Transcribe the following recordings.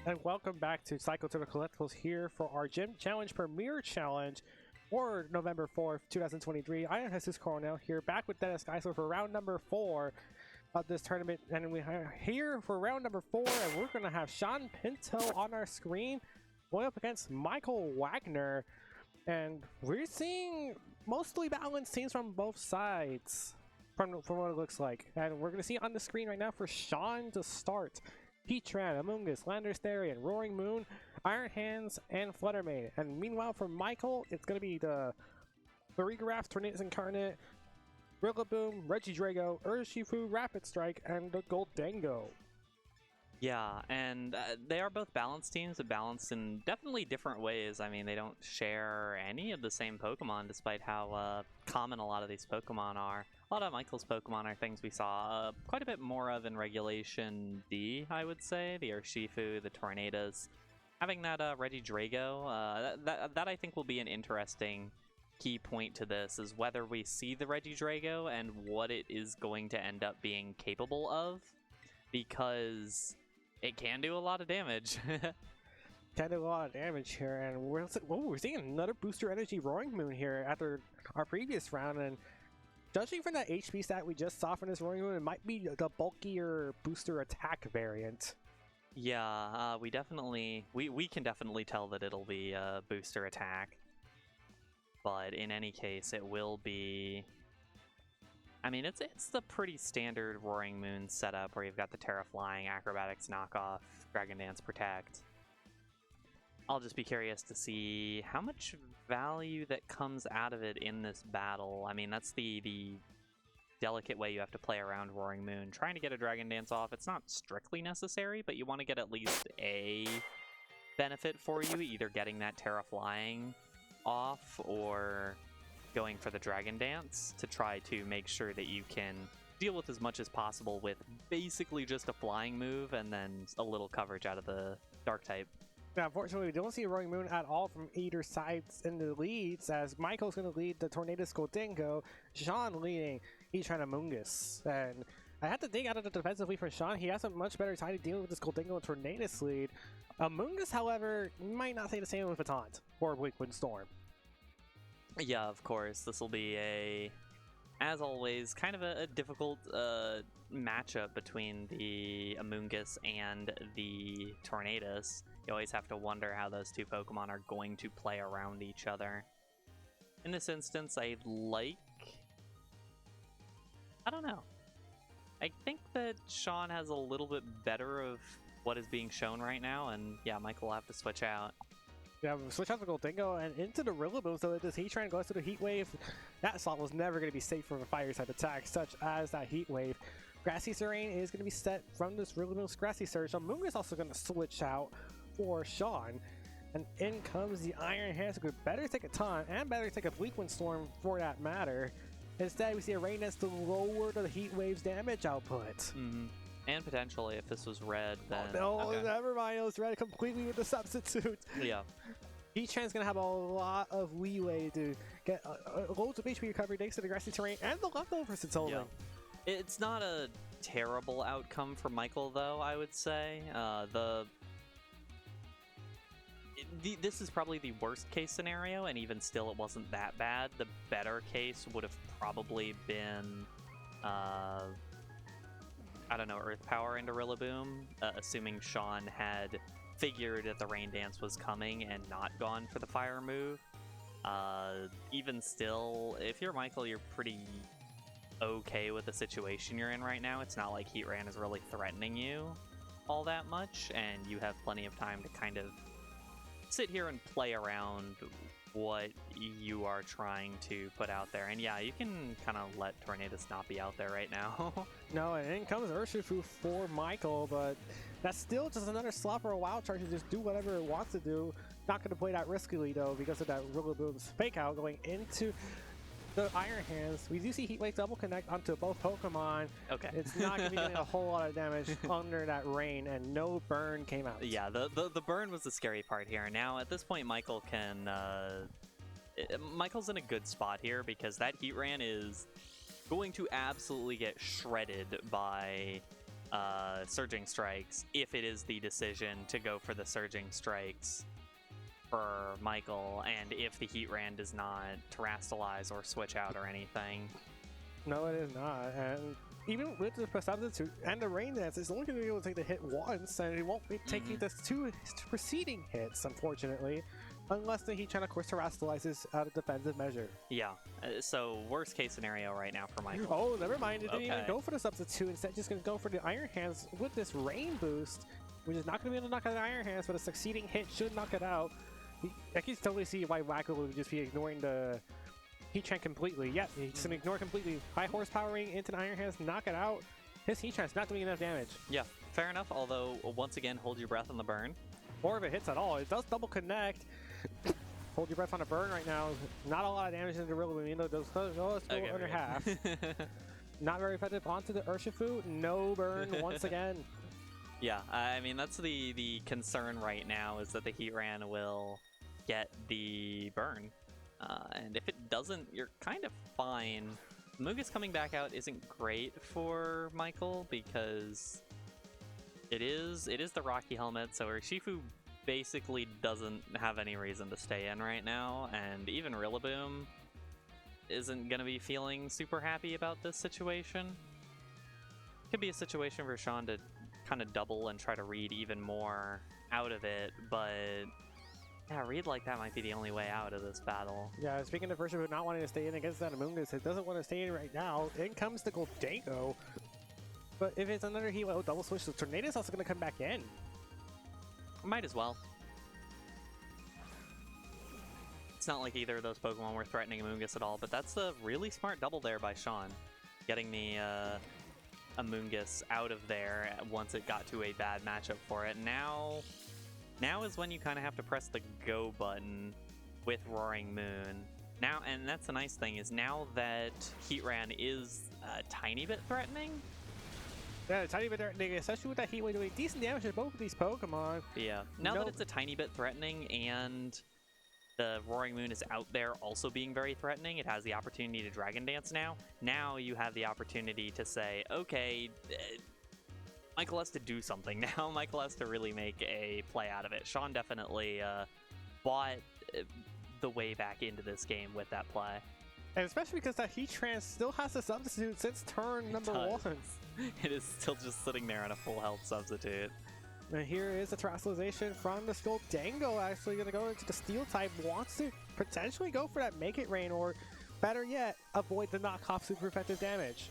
And welcome back to Cycle to the Collectibles here for our Gym Challenge Premier Challenge for November 4th, 2023. I am Jesus Coronel here, back with Dennis Geisler for round number 4 of this tournament. And we are here for round number 4, and we're going to have Sean Pinto on our screen going up against Michael Wagner. And we're seeing mostly balanced teams from both sides, from what it looks like. And we're going to see on the screen right now for Sean to start. Heatran, Among Us, Landers-Therian, Roaring Moon, Iron Hands, and Fluttermane. And meanwhile for Michael, it's going to be the Regraph, Tornadus Incarnate, Rillaboom, Regidrago, Urshifu, Rapid Strike, and the Goldango. Yeah, and they are both balanced teams, but balanced in definitely different ways. I mean, they don't share any of the same Pokemon, despite how common a lot of these Pokemon are. A lot of Michael's Pokemon are things we saw quite a bit more of in Regulation D, I would say. The Urshifu, the Tornadus. Having that Regidrago, that I think will be an interesting key point to this, is whether we see the Regidrago and what it is going to end up being capable of, because it can do a lot of damage. Can do a lot of damage here, and we're seeing another Booster Energy Roaring Moon here after our previous round, and judging from that HP stat we just saw from this Roaring Moon, it might be the bulkier Booster Attack variant. Yeah, we can definitely tell that it'll be a Booster Attack, but in any case, it will be. I mean, it's the pretty standard Roaring Moon setup where you've got the Terra Flying, Acrobatics Knockoff, Dragon Dance Protect. I'll just be curious to see how much value that comes out of it in this battle. I mean, that's the delicate way you have to play around Roaring Moon. Trying to get a Dragon Dance off, it's not strictly necessary, but you want to get at least a benefit for you, either getting that Terra Flying off or going for the Dragon Dance to try to make sure that you can deal with as much as possible with basically just a flying move and then a little coverage out of the Dark type. Now, unfortunately, we don't see a Roaring Moon at all from either sides in the leads, as Michael's going to lead the Tornadus Goldango, Sean leading Heatran Among Us. And I have to think out of the defensively for Sean. He has a much better time to deal with this Goldango and Tornadus lead. Among Us, however, might not say the same with a Taunt or Wind Storm. Yeah, of course. This will be as always, kind of a difficult matchup between the Amoonguss and the Tornadus. You always have to wonder how those two Pokemon are going to play around each other. In this instance, I don't know. I think that Sean has a little bit better of what is being shown right now, and yeah, Michael will have to switch out. Yeah, switch out the Goldango and into the Rillaboom, so that this Heatran goes to the Heat Wave. That slot was never going to be safe from a fire-type attack, such as that Heat Wave. Grassy Terrain is going to be set from this Rillaboom's Grassy Surge. Among is also going to switch out for Sean. And in comes the Iron Hands, who could better take a Taunt and better take a Bleak Wind Storm for that matter. Instead, we see a Rain Dance to lower the Heat Wave's damage output. Mm-hmm. And potentially, if this was red, then... Oh, no, okay. Never mind. It was red completely with the substitute. Yeah. Heatran's going to have a lot of leeway to get loads of HP recovery thanks to the Grassy Terrain and the leftovers it's holding. Yeah. It's not a terrible outcome for Michael, though, I would say. This is probably the worst case scenario, and even still it wasn't that bad. The better case would have probably been... I don't know, Earth Power into Rillaboom, assuming Sean had figured that the Rain Dance was coming and not gone for the fire move. Even still, if you're Michael, you're pretty okay with the situation you're in right now. It's not like Heatran is really threatening you all that much, and you have plenty of time to kind of sit here and play around what you are trying to put out there. And yeah, you can kind of let Tornadus not be out there right now. No, and in comes Urshifu for Michael, but that's still just another slot for a Wild Charge to just do whatever it wants to do. Not going to play that riskily though, because of that Rillaboom's Fake Out going into the Iron Hands. We do see Heat Wave double connect onto both Pokemon. Okay. It's not going to be doing a whole lot of damage under that rain, and no burn came out. Yeah, the burn was the scary part here. Now, at this point, Michael can... Michael's in a good spot here, because that Heatran is going to absolutely get shredded by Surging Strikes if it is the decision to go for the Surging Strikes for Michael, and if the Heatran does not terrastalize or switch out or anything. No, it is not. And even with the substitute and the Rain Dance, it's only going to be able to take the hit once, and it won't be taking the 2 preceding hits, unfortunately. Unless the Heatran, of course, terrastalizes out of defensive measure. Yeah, so worst case scenario right now for Michael. Oh, never mind. It didn't even go for the substitute. Instead, just going to go for the Iron Hands with this Rain boost, which is not going to be able to knock out the Iron Hands, but a succeeding hit should knock it out. I can totally see why Wagner would just be ignoring the Heatran completely. Yep, he's going to ignore completely. High horsepowering into the Iron Hands, knock it out. His Heatran's not doing enough damage. Yeah, fair enough, although once again, hold your breath on the burn. Or if it hits at all, it does double connect. Hold your breath on a burn right now. Not a lot of damage into the Rillaboom, even though those go under half. Not very effective onto the Urshifu. No burn once again. Yeah, I mean, that's the concern right now, is that the Heatran will get the burn. And if it doesn't, you're kind of fine. Mungus coming back out isn't great for Michael because it is the Rocky Helmet, so Urshifu basically doesn't have any reason to stay in right now, and even Rillaboom isn't going to be feeling super happy about this situation. Could be a situation for Sean to kind of double and try to read even more out of it, but yeah, read like that might be the only way out of this battle. Yeah, speaking of Urshifu not wanting to stay in against that Amoonguss, it doesn't want to stay in right now. In comes the Goldango. But if it's another heat double switch, the Tornado's also going to come back in. Might as well. It's not like either of those Pokemon were threatening Amoonguss at all, but that's a really smart double there by Sean. Getting the Amoonguss out of there once it got to a bad matchup for it. Now is when you kind of have to press the go button with Roaring Moon. Now, and that's the nice thing, is now that Heatran is a tiny bit threatening. Yeah, a tiny bit threatening, especially with that Heat Wave doing decent damage to both of these Pokemon. Yeah, now that it's a tiny bit threatening and the Roaring Moon is out there also being very threatening, it has the opportunity to Dragon Dance now. Now you have the opportunity to say, okay, Michael has to do something now. Michael has to really make a play out of it. Sean definitely bought the way back into this game with that play. And especially because that Heatran still has a substitute since turn number 1. It is still just sitting there on a full health substitute. And here is the terastallization from the Goldango, actually going to go into the Steel type. Wants to potentially go for that Make It Rain, or better yet, avoid the knockoff super effective damage.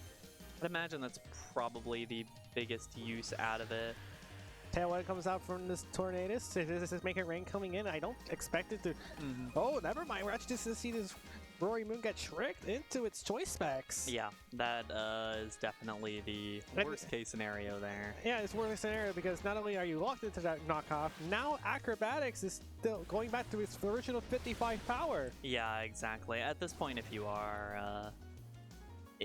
I'd imagine that's probably the biggest use out of it. Tailwind comes out from this Tornadus. This is Make It Rain coming in. I don't expect it to... Oh, never mind. We're actually just to see this Roaring Moon get tricked into its choice specs. Yeah, that is definitely the worst case scenario there. Yeah, it's worst case scenario because not only are you locked into that knockoff, now Acrobatics is still going back to its original 55 power. Yeah, exactly. At this point, if you are...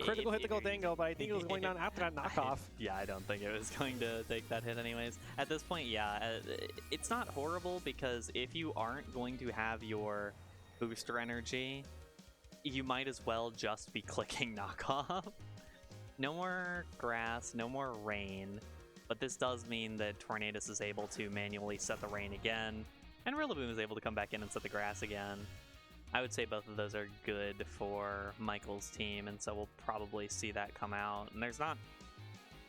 critical hit the Goldango, but I think it was going down after that knockoff. Yeah, I don't think it was going to take that hit anyways. At this point, yeah, it's not horrible because if you aren't going to have your booster energy, you might as well just be clicking knockoff. No more grass, no more rain, but this does mean that Tornadus is able to manually set the rain again, and Rillaboom is able to come back in and set the grass again. I would say both of those are good for Michael's team, and so we'll probably see that come out. And there's not...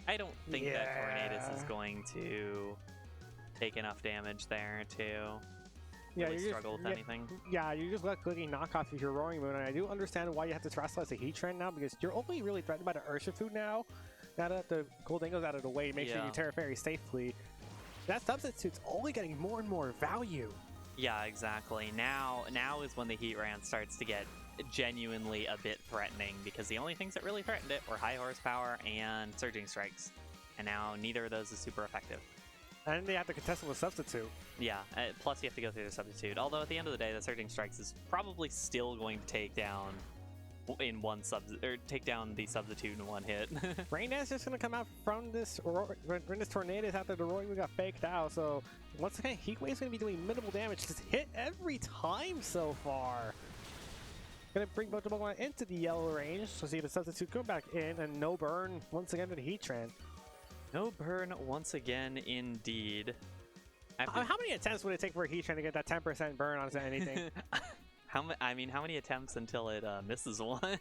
I don't think that Tornadus is going to take enough damage there to really struggle with anything. Yeah, you just let clicking knockoff if you're Roaring Moon, and I do understand why you have to terastallize the Heatran now, because you're only really threatened by the Urshifu now. Now that the Goldango's out of the way, make sure you Terra Fairy safely. That substitute's only getting more and more value. Yeah, exactly. Now is when the Heatran starts to get genuinely a bit threatening, because the only things that really threatened it were High Horsepower and Surging Strikes, and now neither of those is super effective. And they have to contest with Substitute. Yeah, plus you have to go through the Substitute. Although at the end of the day, the Surging Strikes is probably still going to take down take down the Substitute in one hit. Rain Dance just going to come out from this Tornadus after the Roaring Moon got faked out. So once again, Heat Wave's going to be doing minimal damage. Just hit every time so far. Going to bring both the Pokemon into the yellow range. So see if the Substitute come back in, and no burn once again to the Heatran. No burn once again, indeed. How many attempts would it take for a Heatran to get that 10% burn onto anything? I mean, how many attempts until it misses one?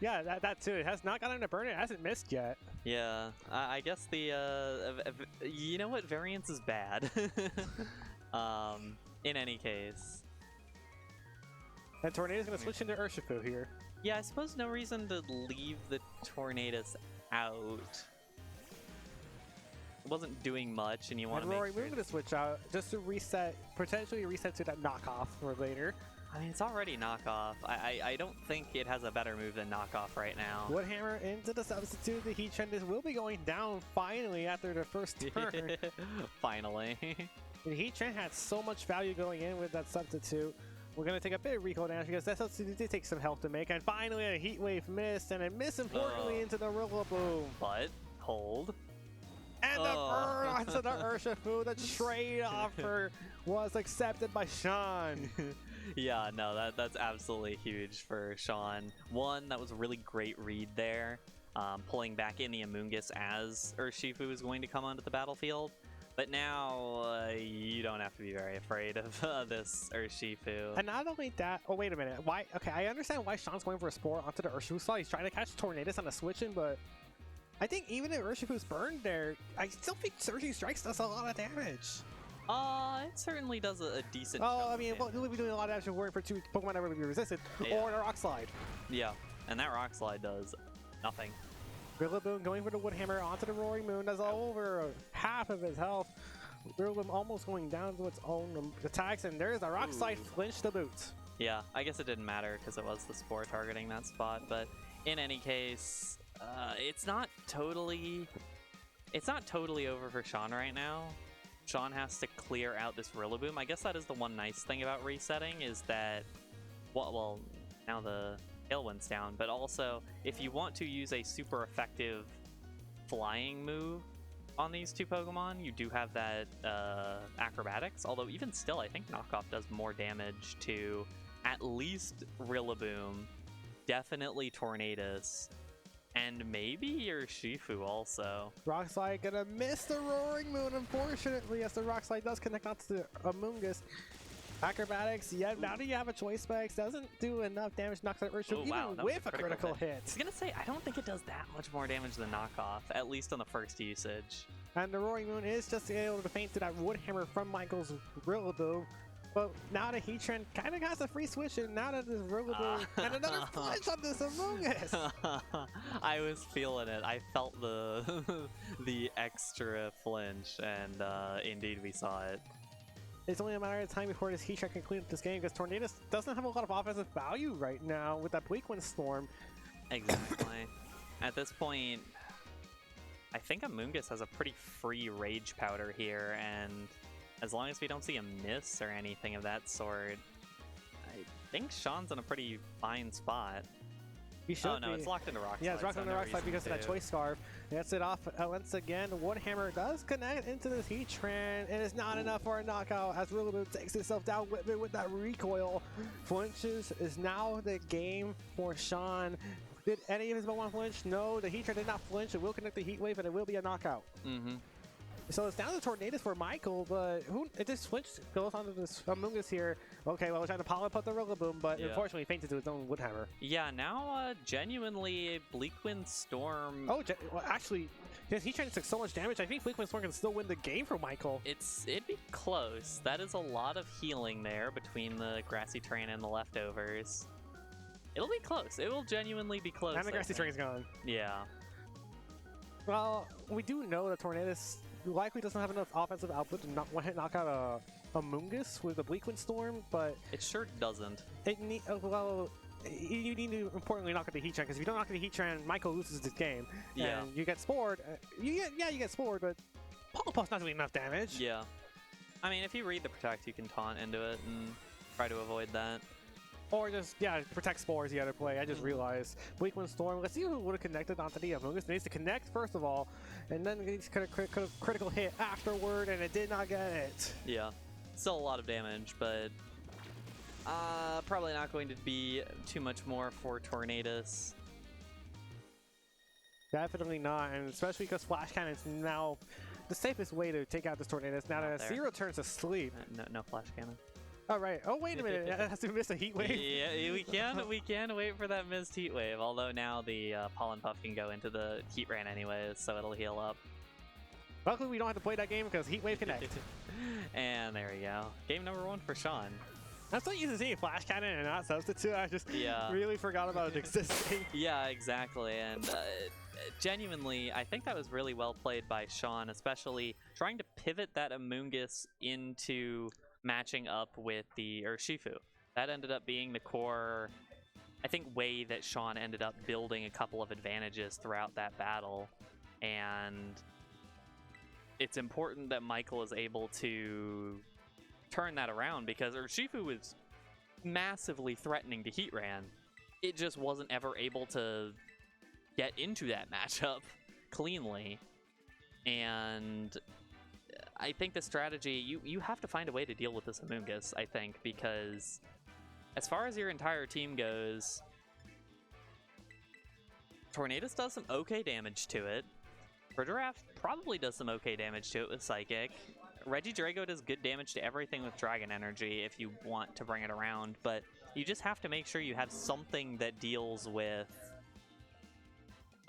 Yeah, that too. It has not gotten to burn. It hasn't missed yet. Yeah, I guess the you know what, variance is bad. In any case, And Tornado's gonna switch into Urshifu here. yeah, I suppose no reason to leave the Tornadus out. It wasn't doing much, and you want to make Rory, sure we're gonna switch out just to reset, potentially reset to that knockoff for later. I mean, it's already knockoff. I don't think it has a better move than knockoff right now. Woodhammer into the substitute. The Heatran will be going down finally after the first turn. Finally. The Heatran had so much value going in with that substitute. We're going to take a bit of recoil damage because that substitute did take some health to make. And finally a Heat Wave missed, and it missed importantly into the Rillaboom. But, hold. And the burn onto the Urshifu. The trade offer was accepted by Sean. Yeah, no, that's absolutely huge for Sean. One, that was a really great read there, pulling back in the Amoonguss as Urshifu is going to come onto the battlefield. But now, you don't have to be very afraid of this Urshifu. And not only that, oh wait a minute, why? Okay, I understand why Sean's going for a Spore onto the Urshifu slot. He's trying to catch Tornadus on the switching, but I think even if Urshifu's burned there, I still think Surging Strikes does a lot of damage. It certainly does a decent Oh, I mean, we'll be doing a lot of damage if we're for two Pokemon that will be resisted, Yeah. or the Rock Slide. Yeah, and that Rock Slide does nothing. Rillaboom going for the Woodhammer onto the Roaring Moon. That's over half of his health. Rillaboom almost going down to its own attacks, and there's a Rock Slide flinch the boots. Yeah, I guess it didn't matter because it was the Spore targeting that spot, but in any case, it's not totally over for Sean right now. Sean has to clear out this Rillaboom. I guess that is the one nice thing about resetting is that, well, now the Tailwind's down, but also if you want to use a super effective flying move on these two Pokemon, you do have that Acrobatics, although even still I think Knockoff does more damage to at least Rillaboom, definitely Tornadus, and maybe Urshifu also. Rock Slide gonna miss the Roaring Moon, unfortunately, as the Rock Slide does connect onto the Amoonguss. Acrobatics, yeah, now that you have a choice specs, doesn't do enough damage, knocks out Urshifu, even with a critical hit. I was gonna say, I don't think it does that much more damage than Knockoff, at least on the first usage. And the Roaring Moon is just able to feint to that Woodhammer from Michael's Rillaboom. But now the Heatran kind of has a free switch, and now that this Rillaboom and another flinch on this Amoonguss. I was feeling it. I felt the the extra flinch, and indeed we saw it. It's only a matter of time before this Heatran can clean up this game, because Tornadus doesn't have a lot of offensive value right now with that Bleak Wind Storm. Exactly. At this point, I think Amoonguss has a pretty free Rage Powder here, and as long as we don't see a miss or anything of that sort, I think Sean's in a pretty fine spot. He should no, it's locked into Rock Slide. Yeah, it's locked into Rock Slide because of that Choice Scarf. Gets it off once again. Woodhammer does connect into this Heatran. It is not enough for a knockout as Rillaboom takes itself down with that recoil. Flinches is now the game for Sean. Did any of his Pokemon flinch? No, the Heatran did not flinch. It will connect the Heat Wave and it will be a knockout. So it's down to Tornadus for Michael, but it just switched, goes onto this Amoonguss here. Okay, well, we're trying to power up the Rillaboom, but unfortunately fainted to its own Woodhammer. Yeah, now genuinely Bleak Wind Storm. Oh, well, actually, he's trying to take so much damage. I think Bleak Wind Storm can still win the game for Michael. It'd be close. That is a lot of healing there between the Grassy Terrain and the leftovers. It'll be close. It will genuinely be close. And the Grassy Terrain's gone. Yeah. Well, we do know that Tornadus likely doesn't have enough offensive output to one-hit knock out a Amoonguss with the Bleak Wind Storm, but it sure doesn't. You need to importantly knock out the Heatran, because if you don't knock out the Heatran, Michael loses this game. Yeah. And you get Spored. You get Spored, but Polypuff's not doing enough damage. Yeah. I mean, if you read the Protect, you can taunt into it and try to avoid that. Or just, protect Spores the other play. I just realized. Bleak Wind Storm. Let's see who would have connected onto the Amoonguss. It needs to connect first of all, and then it's kind of critical hit afterward, and it did not get it. Yeah. Still a lot of damage, but probably not going to be too much more for Tornadus. Definitely not, and especially because Flash Cannon is now the safest way to take out this Tornadus. Now that Zero turns asleep. No Flash Cannon. All right. Oh, wait a minute. It has to miss a heat wave. Yeah, we can wait for that missed heat wave. Although now the Pollen Puff can go into the heat rain anyways, so it'll heal up. Luckily, we don't have to play that game because heat wave connect. And there we go. Game number 1 for Sean. I'm so used to seeing Flash Cannon and not Substitute. I just really forgot about it existing. Yeah, exactly. And genuinely, I think that was really well played by Sean, especially trying to pivot that Amoonguss into matching up with the Urshifu. That ended up being the core, I think, way that Sean ended up building a couple of advantages throughout that battle. And it's important that Michael is able to turn that around, because Urshifu was massively threatening to Heat Ran. It just wasn't ever able to get into that matchup cleanly. And I think the strategy, you have to find a way to deal with this Amoonguss, I think, because as far as your entire team goes, Tornadus does some okay damage to it. Giraffe probably does some okay damage to it with Psychic. Regidrago does good damage to everything with Dragon Energy if you want to bring it around, but you just have to make sure you have something that deals with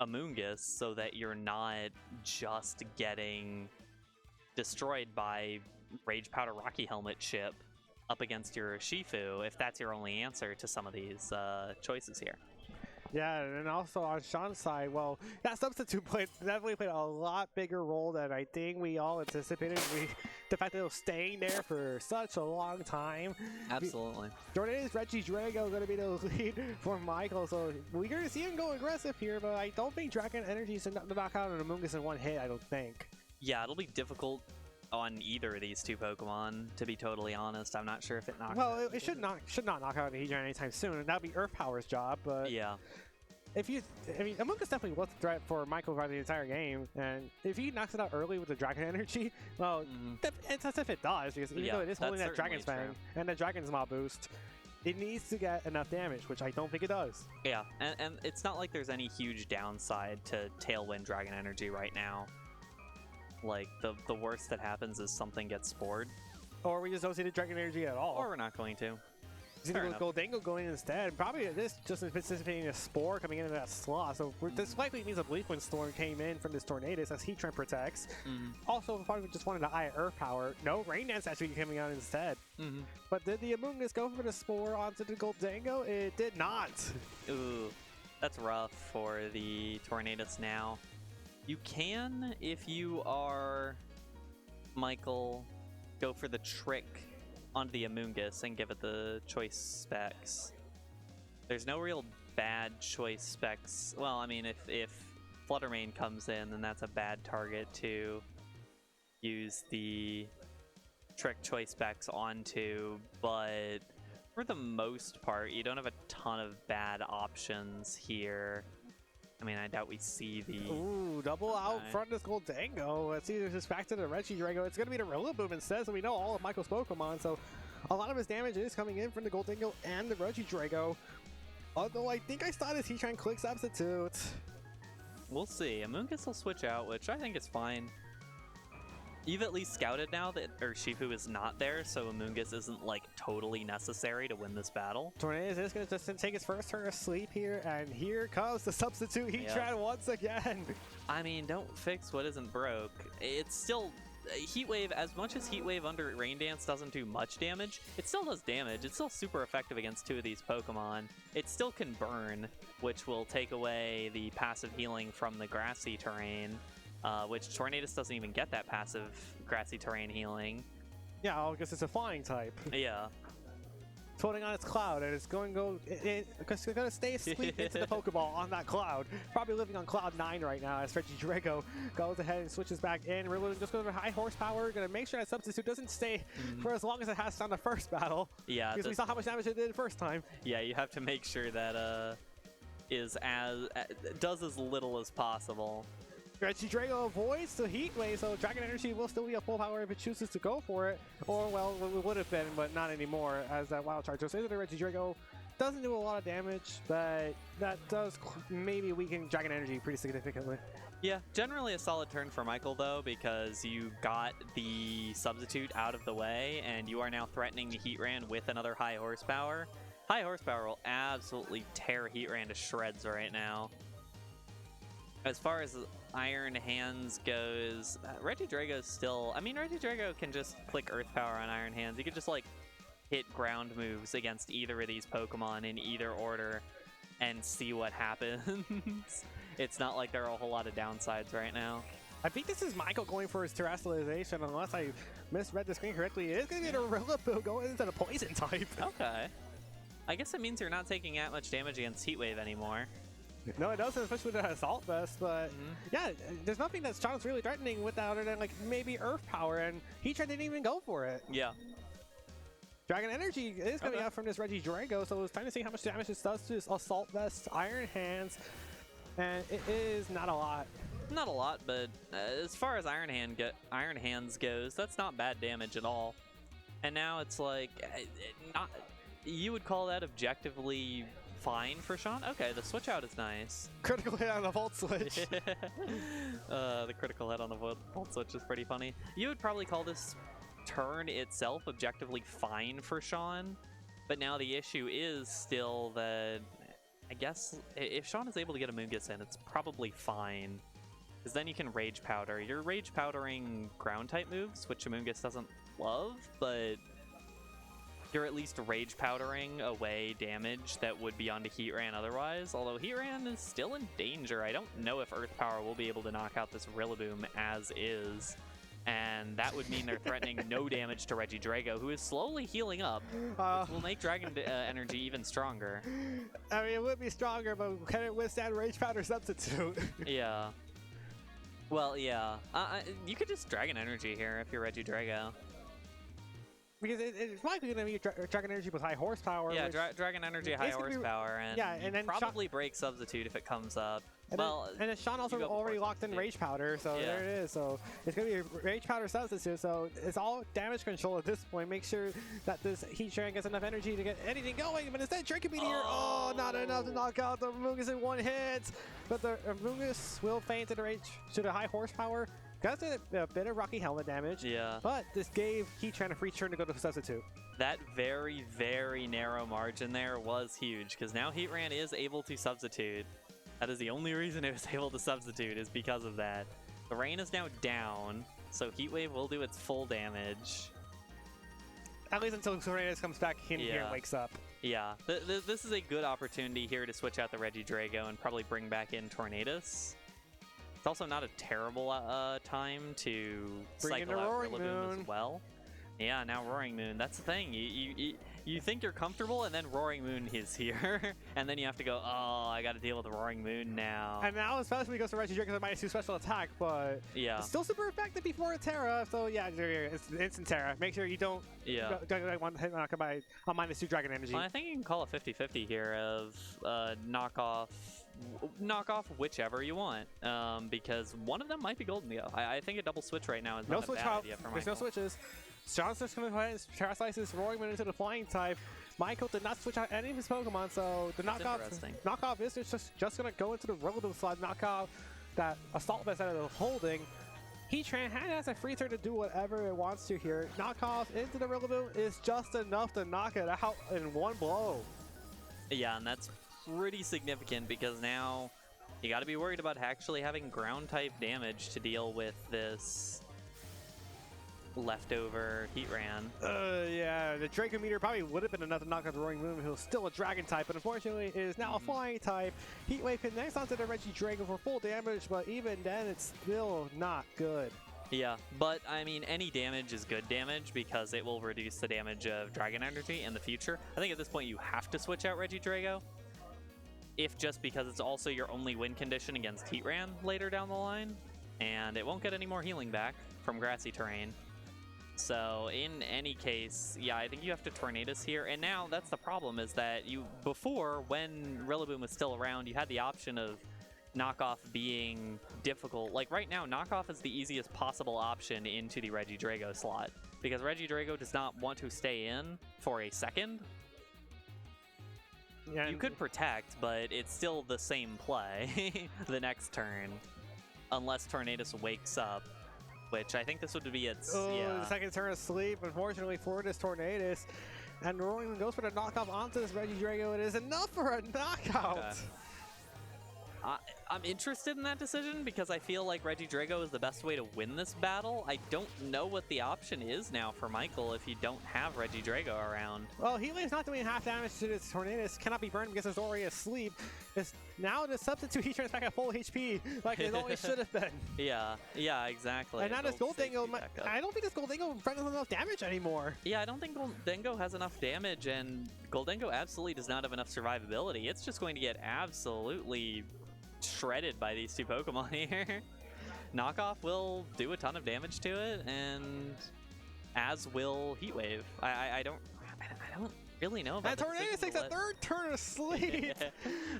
Amoonguss so that you're not just getting destroyed by Rage Powder Rocky Helmet chip up against your Urshifu if that's your only answer to some of these choices here. Yeah, and also on Sean's side, well, that Substitute definitely played a lot bigger role than I think we all anticipated. The fact that it was staying there for such a long time. Absolutely. Tornadus Regidrago going to be the lead for Michael, so we're going to see him go aggressive here, but I don't think Dragon Energy is to knock out an Amoonguss in one hit, I don't think. Yeah, it'll be difficult on either of these two Pokemon, to be totally honest. I'm not sure if it knocks out. Well, it should not knock out Heatran anytime soon, and that'll be Earth Power's job, but yeah. Amoonguss definitely was a threat for Michael throughout the entire game, and if he knocks it out early with the Dragon Energy, well, it's as if it does, because even though it is holding that Dragon's Fang and the Dragon's Maw boost, it needs to get enough damage, which I don't think it does. Yeah, and it's not like there's any huge downside to Tailwind Dragon Energy right now. Like, the worst that happens is something gets spored. Or we just don't see the Dragon Energy at all. Or we're not going to. He's going to go Goldango going instead. Probably this just anticipating a Spore coming into that slot. So this likely means a Bleak Wind Storm came in from this Tornadus as Heatran protects. Also, if I just wanted to eye Earth Power, no, Rain Dance actually coming out instead. But did the Amoonguss go for the Spore onto the Goldango? It did not. Ooh, that's rough for the Tornadus now. You can, if you are Michael, go for the Trick onto the Amoonguss and give it the choice specs. There's no real bad choice specs. Well, I mean, if Fluttermane comes in, then that's a bad target to use the Trick choice specs onto, but for the most part, you don't have a ton of bad options here. I mean, I doubt we see the... Ooh, double out front this Goldango. Let's see, there's this back to the Regidrago. It's going to be the Rillaboom instead, so we know all of Michael's Pokemon, so a lot of his damage is coming in from the Goldango and the Regidrago. Although I think I saw this Heatran Click Substitute. We'll see. Amoonguss will switch out, which I think is fine. You've at least scouted now that Urshifu is not there, so Amoonguss isn't, like, totally necessary to win this battle. Tornadus is going to just take his first turn of sleep here, and here comes the Substitute Heatran once again. I mean, don't fix what isn't broke. It's still... Heat Wave, as much as Heat Wave under Rain Dance doesn't do much damage, it still does damage. It's still super effective against two of these Pokemon. It still can burn, which will take away the passive healing from the grassy terrain. Which Tornadus doesn't even get that passive grassy terrain healing. Yeah, I guess it's a flying type. Yeah. Floating on its cloud, and it's going to stay asleep into the Pokeball on that cloud. Probably living on Cloud 9 right now as Regidrago goes ahead and switches back in. Really just going to high horsepower, going to make sure that Substitute doesn't stay for as long as it has on the first battle. Yeah. Because we saw how much damage it did the first time. Yeah, you have to make sure that does as little as possible. Regidrago avoids the Heat Wave, so Dragon Energy will still be a full power if it chooses to go for it. Or, well, it would have been, but not anymore, as that Wild Charge. So into the Regidrago, doesn't do a lot of damage, but that does maybe weaken Dragon Energy pretty significantly. Yeah, generally a solid turn for Michael, though, because you got the substitute out of the way, and you are now threatening the Heatran with another high horsepower. High horsepower will absolutely tear Heatran to shreds right now. As far as Iron Hands goes, Regidrago's still... I mean, Regidrago can just click Earth Power on Iron Hands. You could just, like, hit ground moves against either of these Pokemon in either order and see what happens. It's not like there are a whole lot of downsides right now. I think this is Michael going for his Terrestrialization, unless I misread the screen correctly. It is going to be a Rillaboom going into the Poison type. Okay. I guess it means you're not taking that much damage against Heat Wave anymore. No, it doesn't, especially with the Assault Vest, but yeah, there's nothing that Sean's really threatening with that other than like maybe Earth Power, and Heatran didn't even go for it. Yeah. Dragon Energy is coming out from this Regidrago, so it's time to see how much damage this does to this Assault Vest, Iron Hands, and it is not a lot. Not a lot, but as far as Iron Hands goes, that's not bad damage at all. And now it's like, not. You would call that objectively fine for Sean? Okay, the switch out is nice. Critical hit on the Volt Switch. The critical hit on the Volt Switch is pretty funny. You would probably call this turn itself objectively fine for Sean, but now the issue is still that I guess if Sean is able to get a Moongus in, it's probably fine. Because then you can Rage Powder. You're Rage Powdering ground type moves, which Amoonguss doesn't love, but you're at least Rage Powdering away damage that would be onto Heatran otherwise. Although Heatran is still in danger. I don't know if Earth Power will be able to knock out this Rillaboom as is. And that would mean they're threatening no damage to Regidrago, who is slowly healing up, which will make Dragon Energy even stronger. I mean, it would be stronger, but can it withstand Rage Powder Substitute? Yeah. Well, yeah. You could just Dragon Energy here if you're Regidrago. Because it's likely going to be Dragon Energy with high horsepower. Yeah, Dragon Energy, high horsepower, and, yeah, and then probably break Substitute if it comes up. And then Sean also already locked in Rage Powder, so there it is. So it's going to be a Rage Powder Substitute, so it's all damage control at this point. Make sure that this Heatran gets enough energy to get anything going, but instead Draco Meteor, not enough to knock out the Amoonguss in one hit. But the Amoonguss will feint to the high horsepower. Got a bit of Rocky Helmet damage, but this gave Heatran a free turn to go to Substitute. That very, very narrow margin there was huge, because now Heatran is able to Substitute. That is the only reason it was able to Substitute, is because of that. The rain is now down, so Heat Wave will do its full damage. At least until Tornadus comes back in here and wakes up. Yeah, this is a good opportunity here to switch out the Regidrago and probably bring back in Tornadus. It's also not a terrible time to cycle out Rillaboom as well. Yeah, now Roaring Moon. That's the thing. You think you're comfortable, and then Roaring Moon is here, and then you have to go, oh, I got to deal with the Roaring Moon now. And now, especially because the Regidrago has a -2 special attack, but it's still super effective before a Terra. So yeah, it's instant Terra. Make sure you don't get one hit knock by a -2 Dragon Energy. Well, I think you can call a 50-50 here of knock off whichever you want, because one of them might be golden to go. I think a double switch right now is not a bad idea for Michael. There's no switches. John's just going to go ahead and Terra Slice this Roaring Moon into the Flying type. Michael did not switch out any of his Pokemon, so the knockoff is just going to go into the Rillaboom slot, knock out that Assault Vest out of the holding. Heatran has a free turn to do whatever it wants to here. Knockoff into the Rillaboom is just enough to knock it out in one blow. Yeah, and that's pretty significant because now you got to be worried about actually having ground type damage to deal with this leftover Heatran. Yeah, the Draco Meteor probably would have been enough to knock out the Roaring Moon, who's still a Dragon type, but unfortunately it is now a Flying type. Heat Wave connects onto the Regidrago for full damage, but even then it's still not good. Yeah, but I mean, any damage is good damage because it will reduce the damage of Dragon Energy in the future. I think at this point you have to switch out Regidrago, if just because it's also your only win condition against Heatran later down the line, and it won't get any more healing back from grassy terrain. So in any case, yeah, I think you have to Tornadus here. And now that's the problem, is that before, when Rillaboom was still around, you had the option of knockoff being difficult. Like right now, knockoff is the easiest possible option into the Regidrago slot, because Regidrago does not want to stay in for a second. Yeah, You could protect, but it's still the same play the next turn, unless Tornadus wakes up, which I think this would be its. The second turn of sleep, unfortunately for this Tornadus. And Roaring goes for the knockoff onto this Regidrago. It is enough for a knockout. I'm interested in that decision because I feel like Regidrago is the best way to win this battle. I don't know what the option is now for Michael if you don't have Regidrago around. Well, Heatwave's not doing half damage to this Tornadus. Cannot be burned because it's already asleep. It's now the substitute, he turns back at full HP like it always should have been. Yeah, exactly. And now this Goldengo, I don't think this Goldengo does enough damage anymore. Yeah, I don't think Goldengo has enough damage, and Goldengo absolutely does not have enough survivability. It's just going to get absolutely shredded by these two Pokemon here. Knockoff will do a ton of damage to it, and as will Heatwave. I don't really know about that. Tornadus takes a third turn of sleep.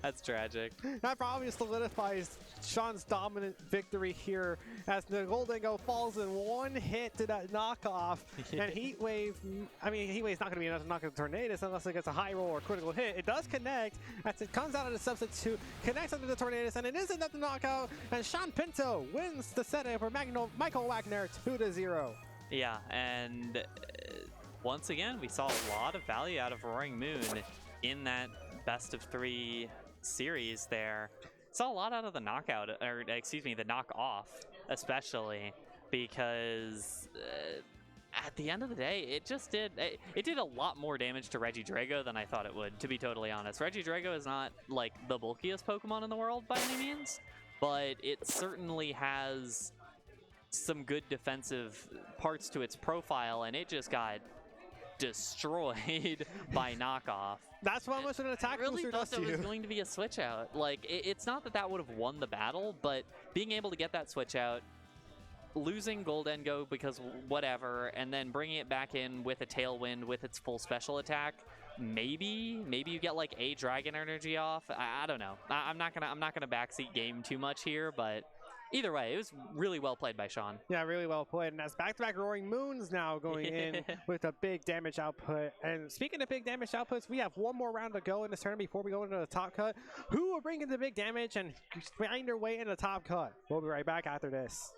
That's tragic. That probably solidifies Sean's dominant victory here as the Goldengo falls in one hit to that knockoff. And Heatwave, I mean, Heatwave's not going to be enough to knock out Tornadus unless it gets a high roll or critical hit. It does connect as it comes out of the substitute, connects under the Tornadus, and it is enough to knock out. And Sean Pinto wins the set over Michael Wagner 2-0. Yeah, and once again, we saw a lot of value out of Roaring Moon in that best of 3 series there. Saw a lot out of the knockout, or excuse me, the knockoff, especially because at the end of the day, it did a lot more damage to Regidrago than I thought it would, to be totally honest. Regidrago is not like the bulkiest Pokemon in the world by any means, but it certainly has some good defensive parts to its profile, and it just got destroyed by knockoff. That's what much an attack really booster thought does to that you. was going to be a switch out. Like, it's not that would have won the battle, but being able to get that switch out, losing Goldengo because whatever, and then bringing it back in with a Tailwind with its full special attack, maybe you get like a Dragon Energy off. I don't know. I'm not gonna backseat game too much here, but either way, it was really well played by Sean. Yeah, really well played. And that's back-to-back Roaring Moons now going in with a big damage output. And speaking of big damage outputs, we have one more round to go in this tournament before we go into the top cut. Who will bring in the big damage and find their way in the top cut? We'll be right back after this.